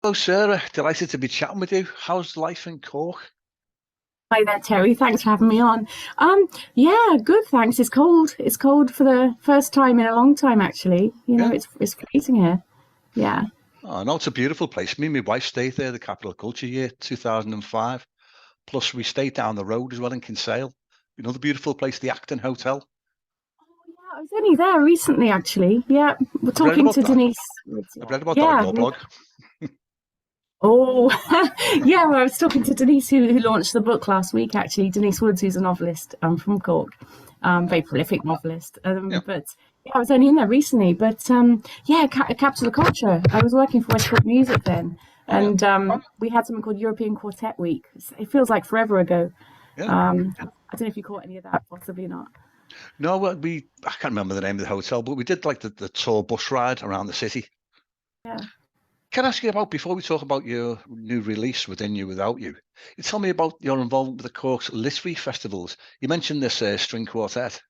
Hello, Sarah. Delighted to be chatting with you. How's life in Cork? Hi there, Terry. Thanks for having me on. Yeah, good, thanks. It's cold. It's cold for the first time in a long time, actually. Yeah. It's freezing here. Yeah. Oh, no, it's a beautiful place. Me and my wife stayed there, the capital culture year, 2005. Plus, we stayed down the road as well in Kinsale. Another beautiful place, the Acton Hotel. Yeah, I was only there recently, actually. Yeah, we're I've read talking about to that. Denise. I've read about that on Yeah. your blog. Oh, yeah. Well, I was talking to Denise, who launched the book last week. Actually, Denise Woods, who's a novelist from Cork, very prolific novelist. Yeah. But yeah, I was only in there recently. But yeah, Capital of Culture. I was working for West Cork Music then, Oh, yeah. and we had something called European Quartet Week. It feels like forever ago. Yeah. I don't know if you caught any of that. Possibly not. No, well, I can't remember the name of the hotel, but we did like the tour bus ride around the city. Yeah. Can I ask you about, before we talk about your new release, Within You, Without You, you tell me about your involvement with the Cork's Literary Festivals. You mentioned this string quartet.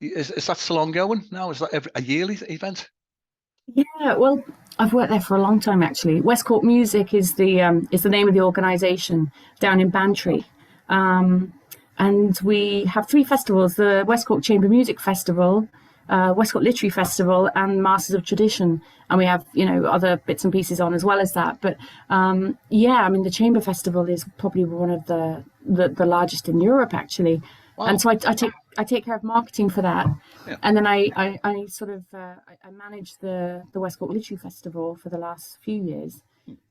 Is that still ongoing now? Is that a yearly event? Yeah, well, I've worked there for a long time actually. West Cork Music is the name of the organisation down in Bantry, and we have three festivals: the West Cork Chamber Music Festival, West Cork Literary Festival, and Masters of Tradition. And we have other bits and pieces on as well as that. But yeah, I mean the Chamber Festival is probably one of the largest in Europe actually. And Wow. so I take care of marketing for that, Yeah. and then I sort of I manage the West Cork Literary Festival for the last few years.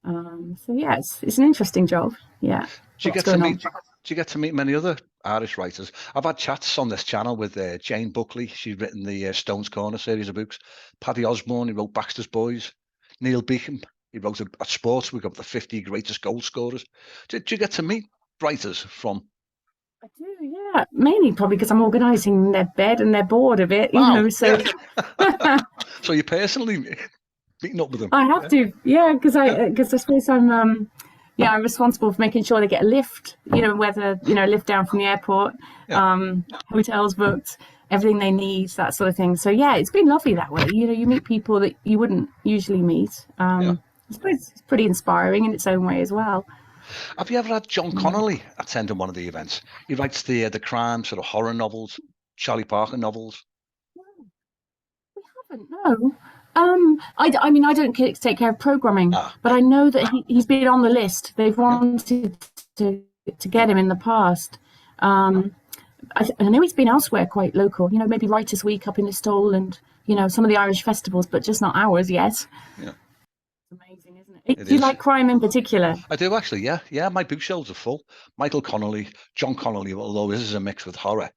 So yeah, it's an interesting job. Yeah, Do you lots get to going on. meet? Do you get to meet many other Irish writers? I've had chats on this channel with Jane Buckley. She's written the Stones Corner series of books. Paddy Osborne, he wrote Baxter's Boys. Neil Beacom, he wrote a sports book of the 50 greatest goal scorers. Do you get to meet writers from? I do, yeah, mainly probably because I'm organising their bed and they're bored of it, Wow. So Yeah. So you personally meeting up with them? I have Yeah. to, yeah, Yeah. because I suppose yeah, I'm responsible for making sure they get a lift, whether lift down from the airport, Yeah. hotels booked, everything they need, that sort of thing. So yeah, it's been lovely that way. You meet people that you wouldn't usually meet. Yeah. I suppose it's pretty inspiring in its own way as well. Have you ever had John Connolly attending one of the events? He writes the crime sort of horror novels, Charlie Parker novels. No. I mean, I don't take care of programming, Ah, but I know that he's been on the list. They've yeah. wanted to get him in the past. I know he's been elsewhere, quite local. Maybe Writers' Week up in Listowel and some of the Irish festivals, but just not ours yet. Yeah. It's amazing, isn't it? It Do you is. like crime in particular? I do actually. Yeah. Yeah. My bookshelves are full. Michael Connolly, John Connolly, although this is a mix with horror.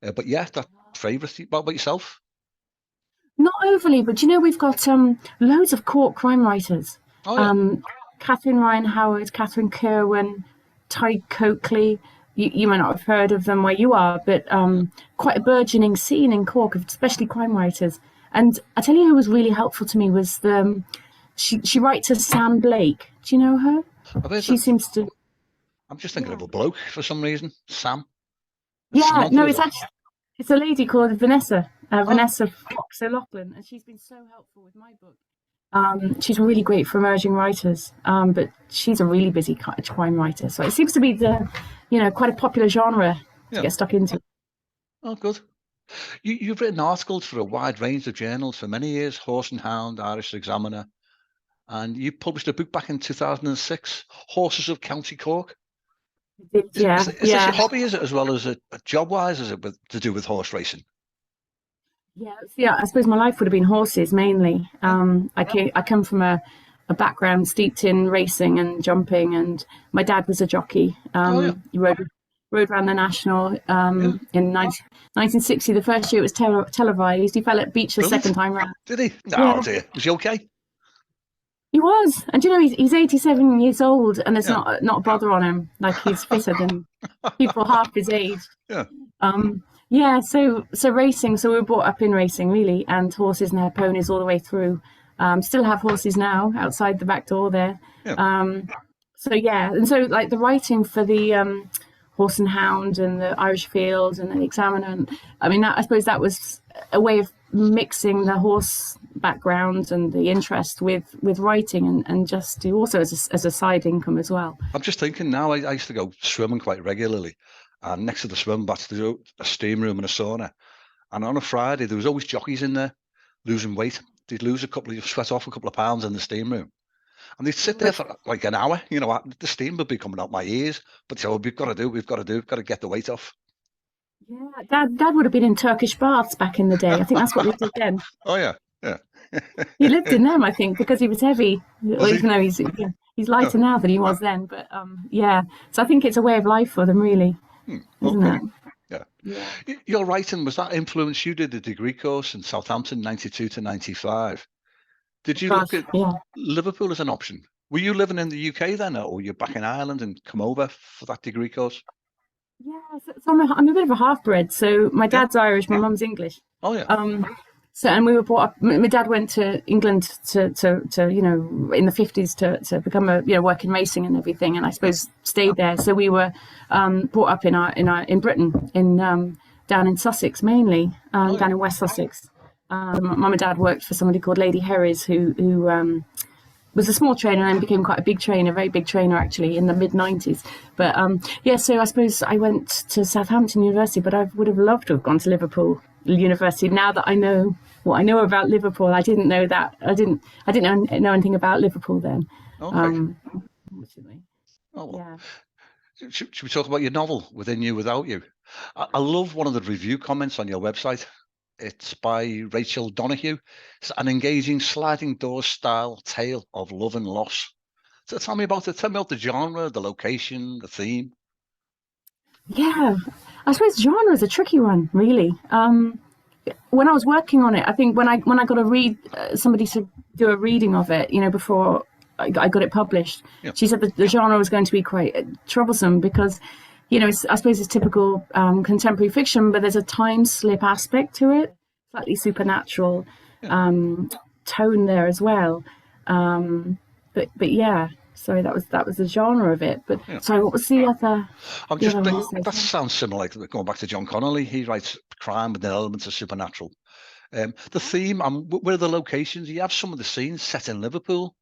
But yeah, that favourite. What about yourself? Not overly, but we've got loads of Cork crime writers. Oh yeah. Um, Catherine Ryan Howard, Catherine Kerwin, Ty Coakley. You might not have heard of them where you are, but quite a burgeoning scene in Cork, especially crime writers. And I tell you who was really helpful to me was she writes as Sam Blake. Do you know her? I've heard She that. seems to. I'm just thinking Yeah. of a bloke for some reason. Sam. Yeah, Samantha no, was it's it? actually it's a lady called Vanessa, Oh, Vanessa Fox O'Loughlin, and she's been so helpful with my book. She's really great for emerging writers, but she's a really busy crime writer. So it seems to be quite a popular genre to yeah. get stuck into. Oh, good. You've written articles for a wide range of journals for many years, Horse and Hound, Irish Examiner, and you published a book back in 2006, Horses of County Cork. Yeah, Is this your yeah, hobby? Is it as well as a job wise? Is it to do with horse racing? yeah. I suppose my life would have been horses mainly. Yeah. I come from a background steeped in racing and jumping, and my dad was a jockey. Oh yeah. He rode around the national Yeah. in 1960. The first year it was televised. He fell at Beach the second Brilliant. time round. Did he? Yeah, No, dear. Was he okay? he was, and he's 87 years old, and there's Yeah. not a bother on him. Like he's fitter than people half his age. Yeah. Yeah, so racing. So we were brought up in racing really, and horses and our ponies all the way through. Still have horses now outside the back door there. Yeah. So yeah, and so like the writing for the Horse and Hound and the Irish Field and the Examiner. And, I mean, I suppose that was a way of mixing the horse background and the interest with writing, and just do also as a side income as well. I'm just thinking now, I used to go swimming quite regularly, and next to the swim baths there's a steam room and a sauna. And on a Friday, there was always jockeys in there losing weight. They'd lose sweat off a couple of pounds in the steam room. And they'd sit there for like an hour. The steam would be coming out my ears. But so we've got to get the weight off. Yeah, Dad would have been in Turkish baths back in the day. I think that's what they did then. Oh, yeah. He lived in them, I think, because he was heavy. Even though he's lighter now than he was then. But yeah, so I think it's a way of life for them, really. Isn't it? Yeah. Your writing, was that influence? You did a degree course in Southampton, 92 to 95. Did you look at Liverpool as an option? Were you living in the UK then, or were you back in Ireland and come over for that degree course? Yeah, so I'm a bit of a half-bred. So my dad's Irish, my mum's English. Oh, yeah. So, and we were brought up. My dad went to England to in the 50s to become work in racing and everything, and I suppose stayed there. So we were brought up in Britain, down in Sussex mainly, down in West Sussex. Mum and Dad worked for somebody called Lady Herries, who was a small trainer and became quite a big trainer, very big trainer actually, in the mid-90s. But so I suppose I went to Southampton University, but I would have loved to have gone to Liverpool University. Now that I know what I know about Liverpool, I didn't know that. I didn't know anything about Liverpool then. Okay. Yeah. Should we talk about your novel, Within You, Without You? I love one of the review comments on your website. It's by Rachel Donohue. It's an engaging sliding door style tale of love and loss. So tell me about it. Tell me about the genre, the location, the theme. Yeah, I suppose genre is a tricky one, really. When I was working on it, I think when I got to read somebody to do a reading of it, before I got it published, she said that the genre was going to be quite troublesome because, I suppose it's typical contemporary fiction, but there's a time slip aspect to it, slightly supernatural tone there as well. But yeah. Sorry, that was the genre of it. But sorry, what was the other? I'm just thinking, that sounds similar, like going back to John Connolly. He writes crime with elements of supernatural. The theme, where are the locations? You have some of the scenes set in Liverpool.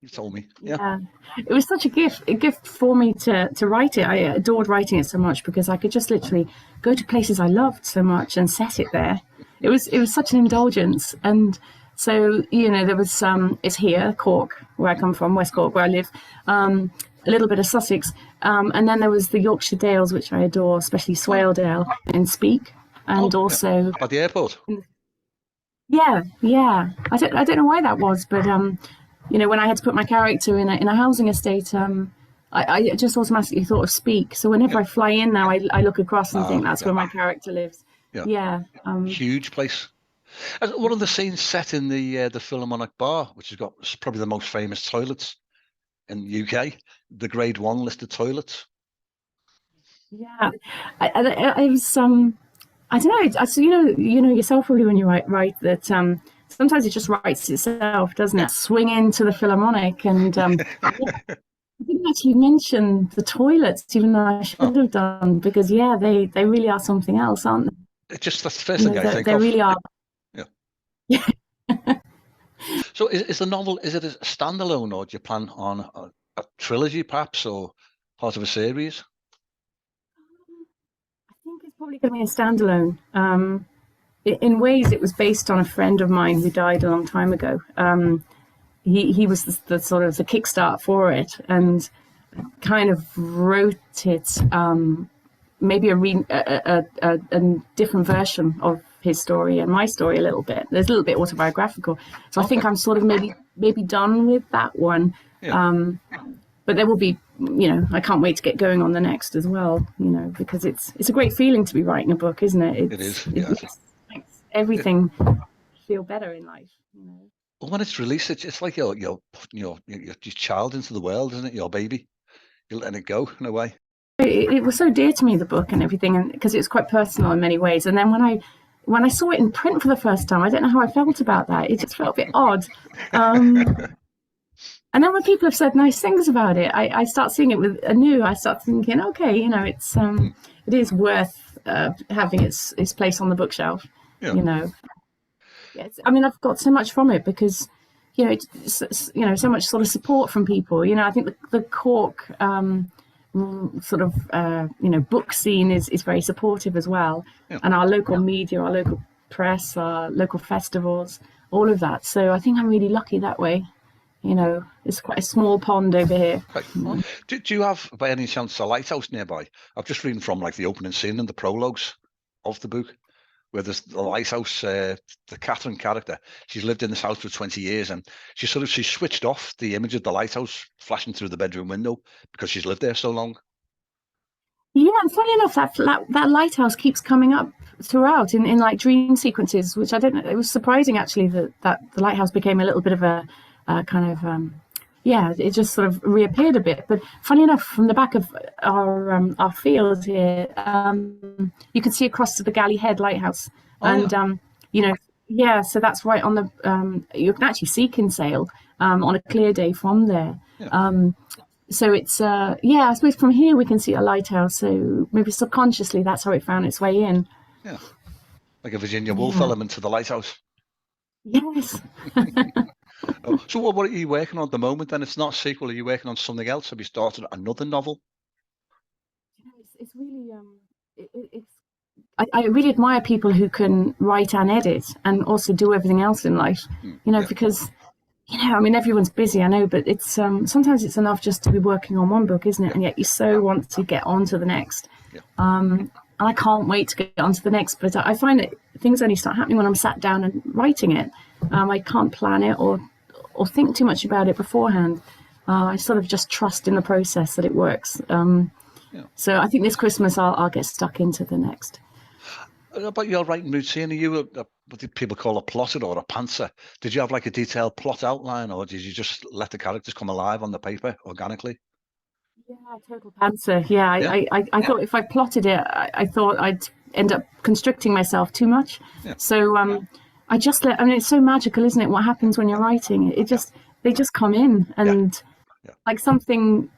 You told me. Yeah. It was such a gift for me to write it. I adored writing it so much because I could just literally go to places I loved so much and set it there. It was such an indulgence. And so, there was it's here, Cork, where I come from, West Cork, where I live, a little bit of Sussex, and then there was the Yorkshire Dales, which I adore, especially Swaledale and Speke, and also at the airport. Yeah. I don't know why that was, but when I had to put my character in a housing estate, I just automatically thought of Speke. So whenever I fly in now, I look across and think that's where my character lives. Yeah. Huge place. One of the scenes set in the Philharmonic Bar, which has got probably the most famous toilets in the UK, the Grade 1 listed toilets. Yeah, I was I don't know. So you know yourself probably when you write that sometimes it just writes itself, doesn't it? Swing into the Philharmonic, and I didn't actually mention the toilets, even though I should have done, because they really are something else, aren't they? It's just the first thing I think of. They really are. Yeah. So is the novel, is it a standalone, or do you plan on a trilogy perhaps, or part of a series? I think it's probably going to be a standalone. In ways it was based on a friend of mine who died a long time ago. He was the sort of the kickstart for it, and kind of wrote it maybe a different version of his story and my story a little bit. There's a little bit autobiographical, so I think I'm sort of maybe done with that one. But there will be, I can't wait to get going on the next as well, because it's a great feeling to be writing a book, isn't it? It is. It makes everything feel better in life. Well, when it's released, it's like you're putting your child into the world, isn't it? Your baby. You're letting it go in a way. It was so dear to me, the book and everything, and because it's quite personal in many ways. And then when I saw it in print for the first time, I don't know how I felt about that. It just felt a bit odd. And then when people have said nice things about it, I start seeing it with anew. I start thinking, okay, it is worth having its place on the bookshelf. Yes, I mean, I've got so much from it because, so much sort of support from people. I think the Cork sort of book scene is very supportive as well, Yeah. and our local media, our local press, our local festivals, all of that. So I think I'm really lucky that way. It's quite a small pond over here. Right. Well, do you have, by any chance, a lighthouse nearby? I've just reading from like the opening scene and the prologues of the book, where there's the lighthouse. The Catherine character, she's lived in this house for 20 years, and she switched off the image of the lighthouse flashing through the bedroom window because she's lived there so long. Yeah, and funny enough, that lighthouse keeps coming up throughout in like dream sequences, which I don't know. It was surprising actually that the lighthouse became a little bit of a kind of it just sort of reappeared a bit. But funny enough, from the back of our field here, you can see across to the Galley Head lighthouse, so that's right on the. You can actually see Kinsale on a clear day from there. Yeah. So it's I suppose from here we can see a lighthouse. So maybe subconsciously that's how it found its way in. Yeah, like a Virginia Woolf element to the lighthouse. Yes. So what are you working on at the moment? Then it's not a sequel. Are you working on something else? Have you started another novel? It's really I really admire people who can write and edit and also do everything else in life. Because. I mean, everyone's busy, I know, but it's sometimes it's enough just to be working on one book, isn't it? And yet you so want to get on to the next. Yeah. And I can't wait to get on to the next, but I find that things only start happening when I'm sat down and writing it. I can't plan it or think too much about it beforehand. I sort of just trust in the process that it works. So I think this Christmas I'll get stuck into the next. About your writing routine, are you what do people call a plotter or a pantser? Did you have like a detailed plot outline, or did you just let the characters come alive on the paper organically? Yeah, total pantser. Yeah, I thought if I plotted it, I thought I'd end up constricting myself too much. Yeah. So I just let. I mean, it's so magical, isn't it? What happens when you're writing? They just come in, and like something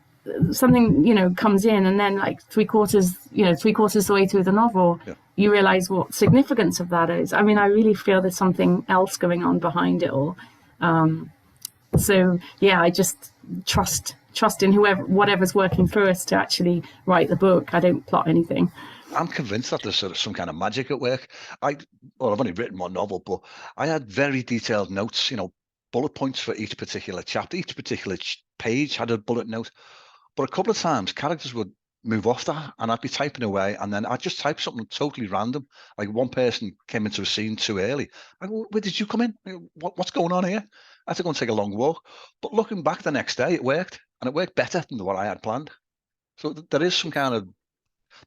comes in, and then like three quarters of the way through the novel, you realize what significance of that is. I mean, I really feel there's something else going on behind it all. I just trust in whatever's working through us to actually write the book. I don't plot anything. I'm convinced that there's sort of some kind of magic at work. I've only written one novel, but I had very detailed notes, bullet points for each particular chapter. Each particular page had a bullet note. But a couple of times, characters would move off that, and I'd be typing away, and then I'd just type something totally random. Like one person came into a scene too early. I go, where did you come in? What's going on here? I had to go and take a long walk. But looking back the next day, it worked, and it worked better than what I had planned. So there is some kind of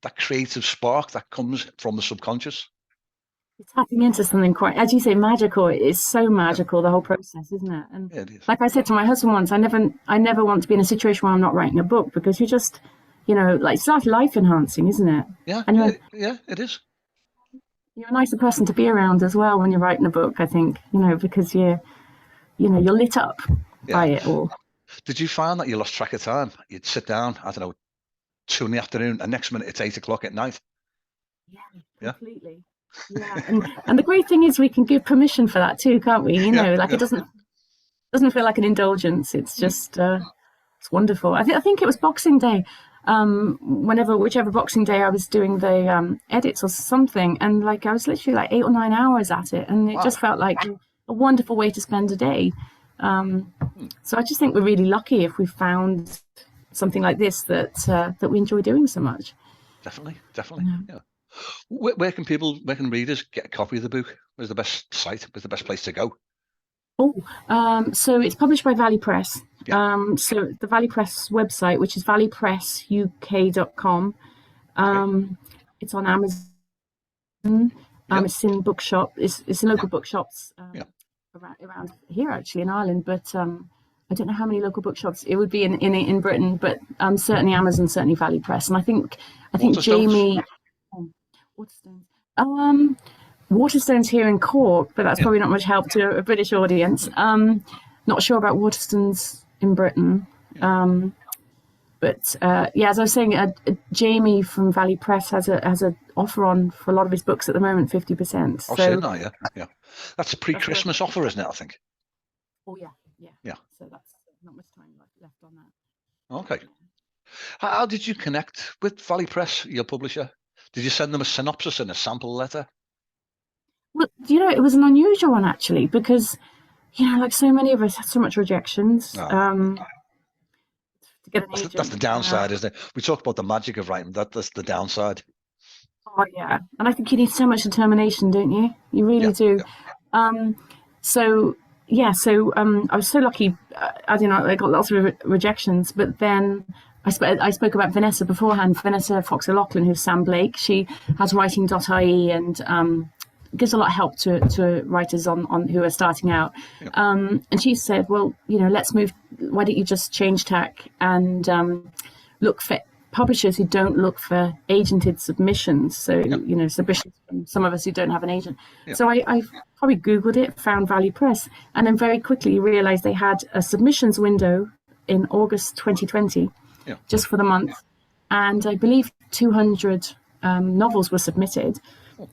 that creative spark that comes from the subconscious. It's tapping into something quite, as you say, magical. It is so magical, the whole process, isn't it? And it is. Like I said to my husband once, I never want to be in a situation where I'm not writing a book, because you just, like it's like life enhancing, isn't it? Yeah, and it is. You're a nicer person to be around as well when you're writing a book, I think, because you're lit up by it all. Did you find that you lost track of time? You'd sit down, I don't know, 2 p.m, and next minute it's 8 o'clock at night. Yeah, completely. Yeah, and the great thing is we can give permission for that too, can't we? It doesn't feel like an indulgence. It's just it's wonderful. I think it was Boxing Day. Whichever Boxing Day I was doing the edits or something, and like I was literally like 8 or 9 hours at it, and it just felt like a wonderful way to spend a day. So I just think we're really lucky if we found something like this that we enjoy doing so much. Definitely. Yeah. Where can readers get a copy of the book? Where's the best site? Where's the best place to go? So it's published by Valley Press. Yeah. So the Valley Press website, which is valleypressuk.com. It's on Amazon. It's in bookshop. It's in local bookshops around here, actually, in Ireland. But I don't know how many local bookshops it would be in Britain. But certainly Amazon, certainly Valley Press, and I think Jamie. Waterstones. Waterstones here in Cork, but that's probably not much help to a British audience. Not sure about Waterstones in Britain. But yeah, as I was saying, Jamie from Valley Press has a offer on for a lot of his books at the moment, 50%. Oh, So no, yeah. That's a pre-Christmas offer, isn't it? I think. oh yeah. So that's not much time left on that. Okay. How did you connect with Valley Press, your publisher? Did you send them a synopsis and a sample letter? Well, it was an unusual one actually, because like so many of us had so much rejections. To get an agent. That's the downside, isn't it? We talk about the magic of writing. That's the downside. Oh yeah, and I think you need so much determination, don't you? You really do. Yeah. So I was so lucky. I got lots of rejections, but then I spoke about Vanessa beforehand. Vanessa Fox O'Loughlin, who's Sam Blake. She has writing.ie and gives a lot of help to writers on who are starting out. Yeah. And she said, well, let's move. Why don't you just change tack and look for publishers who don't look for agented submissions. So, submissions from some of us who don't have an agent. Yeah. So I probably Googled it, found Valley Press, and then very quickly realized they had a submissions window in August 2020, just for the month. And I believe 200 novels were submitted.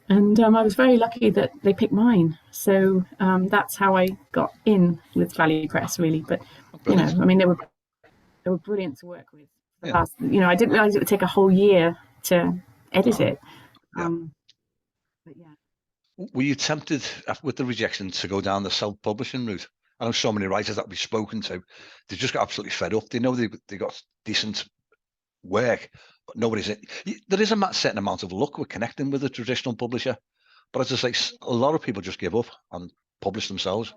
And I was very lucky that they picked mine. So that's how I got in with Valley Press, really. But, they were brilliant to work with. Last, I didn't realize it would take a whole year to edit it. But yeah. Were you tempted with the rejection to go down the self-publishing route? I know so many writers that we've spoken to, they just got absolutely fed up. They know they got decent work, but nobody's in. There is a certain amount of luck with connecting with a traditional publisher, but as I say, a lot of people just give up and publish themselves.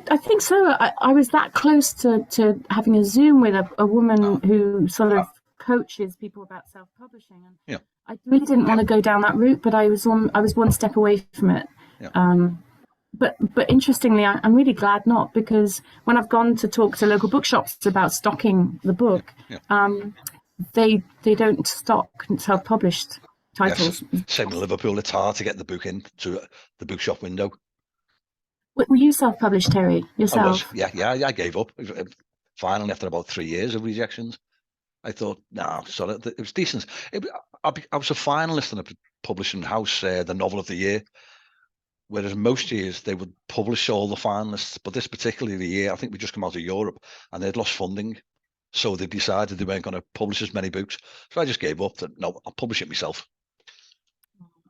I think so. I was that close to having a Zoom with a woman who sort of coaches people about self-publishing, and I really didn't want to go down that route, but I was one step away from it. But interestingly, I'm really glad not, because when I've gone to talk to local bookshops about stocking the book, they don't stock self-published titles. Yes. Same in Liverpool, it's hard to get the book into the bookshop window. Were you self-published, Terry, yourself? I was. Yeah, I gave up. Finally, after about 3 years of rejections, I thought, no, sorry, it was decent. I was a finalist in a publishing house, the Novel of the Year, whereas most years they would publish all the finalists, but this particular year, I think we just come out of Europe and they'd lost funding. So they decided they weren't going to publish as many books. So I just gave up. No, I'll publish it myself.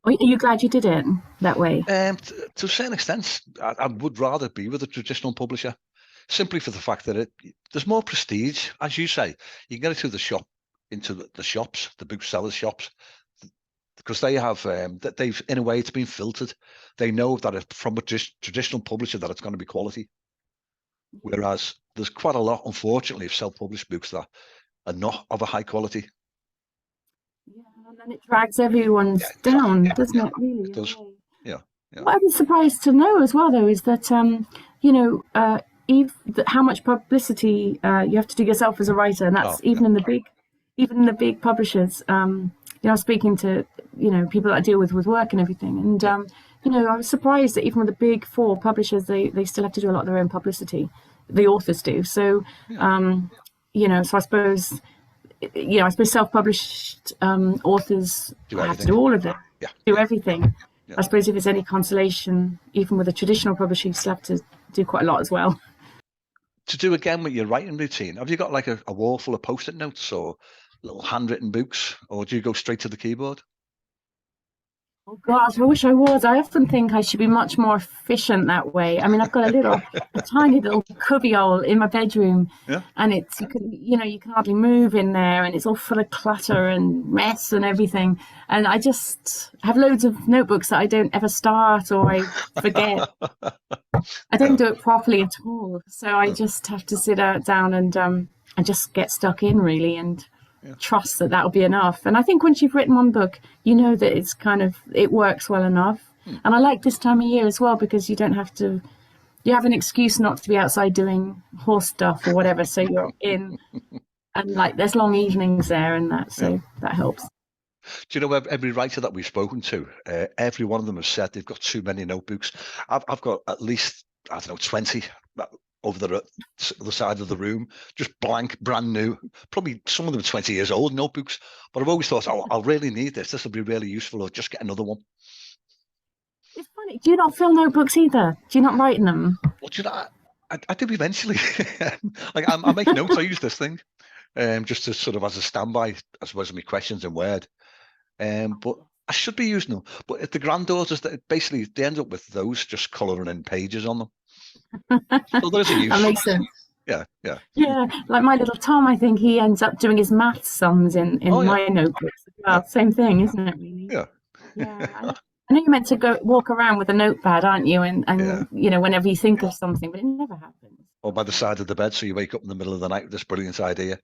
Are you glad you did it that way? To a certain extent, I would rather be with a traditional publisher, simply for the fact that there's more prestige, as you say. You can get it through the shop, into the shops, the booksellers' shops, because they have that they've, in a way, it's been filtered. They know that it's from a traditional publisher that it's going to be quality. Whereas there's quite a lot, unfortunately, of self-published books that are not of a high quality. Yeah, and then it drags everyone's down, doesn't it? Really, it does. Yeah. What I was surprised to know as well, though, is that how much publicity you have to do yourself as a writer, and that's even in the big publishers. I was speaking to people that I deal with work and everything, and I was surprised that even with the big four publishers, they still have to do a lot of their own publicity. The authors do. So, so I suppose. I suppose self-published authors have to do all of it, do everything. Yeah. I suppose if it's any consolation, even with a traditional publisher, you still have to do quite a lot as well. To do again with your writing routine, have you got like a wall full of post-it notes or little handwritten books, or do you go straight to the keyboard? Oh gosh, I wish I was. I often think I should be much more efficient that way. I mean, I've got a tiny little cubbyhole in my bedroom, and you can hardly move in there, and it's all full of clutter and mess and everything. And I just have loads of notebooks that I don't ever start, or I forget. I don't do it properly at all. So I just have to sit down and just get stuck in, really, and trust that that'll be enough. And I think once you've written one book, you know that it's it works well enough. And I like this time of year as well, because you have an excuse not to be outside doing horse stuff or whatever, so you're in, and there's long evenings there, and that helps. Do you know, every writer that we've spoken to, every one of them has said they've got too many notebooks. I've got at least, 20 over the other side of the room, just blank, brand new. Probably some of them 20 years old notebooks. But I've always thought, oh, I'll really need this. This will be really useful. I'll just get another one. It's funny. Do you not fill notebooks either? Do you not write in them? Well, do you know, I do eventually. Like I make notes. I use this thing just to sort of as a standby, as well as my questions in Word. But I should be using them. But if the granddaughters, basically, they end up with those just colouring in pages on them. So there's a use. That makes sense. Yeah. Yeah, like my little Tom, I think he ends up doing his maths sums in my notebooks as well. Yeah. Same thing, isn't it? Really? Yeah. Yeah. I know you're meant to go walk around with a notepad, aren't you? And you know, whenever you think of something, but it never happens. Or by the side of the bed, so you wake up in the middle of the night with this brilliant idea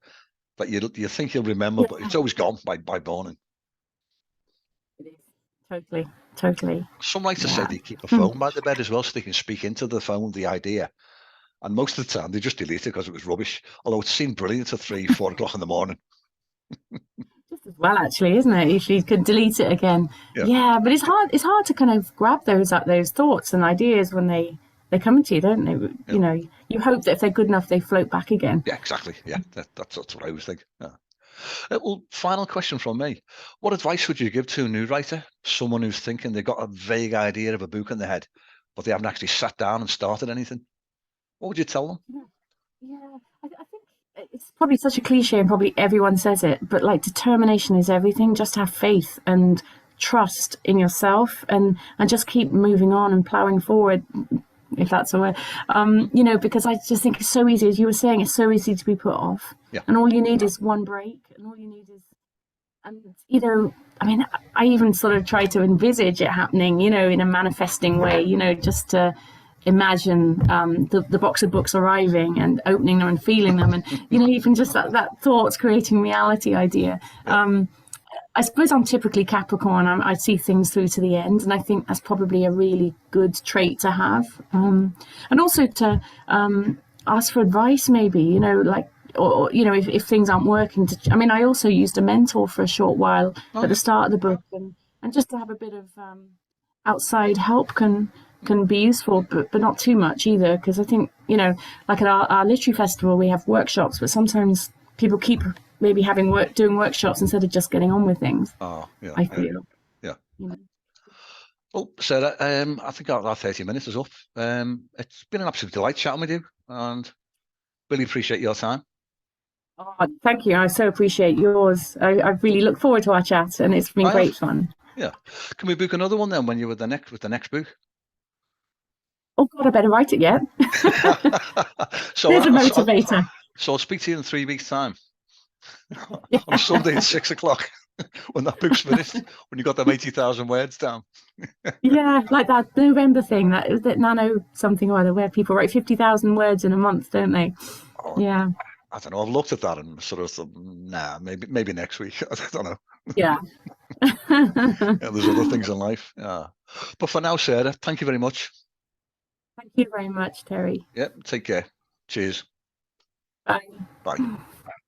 that you think you'll remember, but it's always gone by morning. It is totally. Some writers say they keep a phone by the bed as well, so they can speak into the phone the idea. And most of the time, they just delete it because it was rubbish. Although it seemed brilliant at 3, 4 o'clock in the morning. Just as well, actually, isn't it? If you could delete it again. Yeah, but it's hard. It's hard to kind of grab those thoughts and ideas when they come to you, don't they? Yeah. You know, you hope that if they're good enough, they float back again. Yeah, exactly. Yeah, that's what I always think. Yeah. Well, final question from me. What advice would you give to a new writer? Someone who's thinking they've got a vague idea of a book in their head, but they haven't actually sat down and started anything. What would you tell them? Yeah, I think it's probably such a cliche and probably everyone says it, but like determination is everything. Just have faith and trust in yourself and just keep moving on and ploughing forward, if that's a word. You know, because I just think it's so easy, as you were saying, it's so easy to be put off. Yeah. And all you need is one break, and all you need is, and either, I mean, I even sort of try to envisage it happening, you know, in a manifesting way, you know, just to imagine the box of books arriving and opening them and feeling them, and you know, even just that thoughts creating reality idea. I suppose I'm typically Capricorn. I see things through to the end, and I think that's probably a really good trait to have. And also to ask for advice, maybe, you know, like, or you know, if things aren't working. I mean, I also used a mentor for a short while at the start of the book, and just to have a bit of outside help can be useful, but not too much either, because I think, you know, like at our literary festival, we have workshops, but sometimes people keep maybe doing workshops instead of just getting on with things. Oh, yeah. I feel. Yeah. You know. Well, Sarah, I think our 30 minutes is up. It's been an absolute delight chatting with you, and really appreciate your time. Oh, thank you. I so appreciate yours. I really look forward to our chat, and it's been great fun. Yeah. Can we book another one then when you're with the next book? Oh God, I better write it yet. So there's a motivator. So I'll speak to you in 3 weeks' time. On Sunday at 6 o'clock when that book's finished, when you got them 80,000 words down. Yeah, like that November thing, that nano something or other, where people write 50,000 words in a month, don't they? Oh, yeah. I don't know. I've looked at that and sort of thought, nah, maybe next week. I don't know. Yeah. There's other things in life. Yeah. But for now, Sarah, thank you very much. Thank you very much, Terry. Yeah, take care. Cheers. Bye. Bye.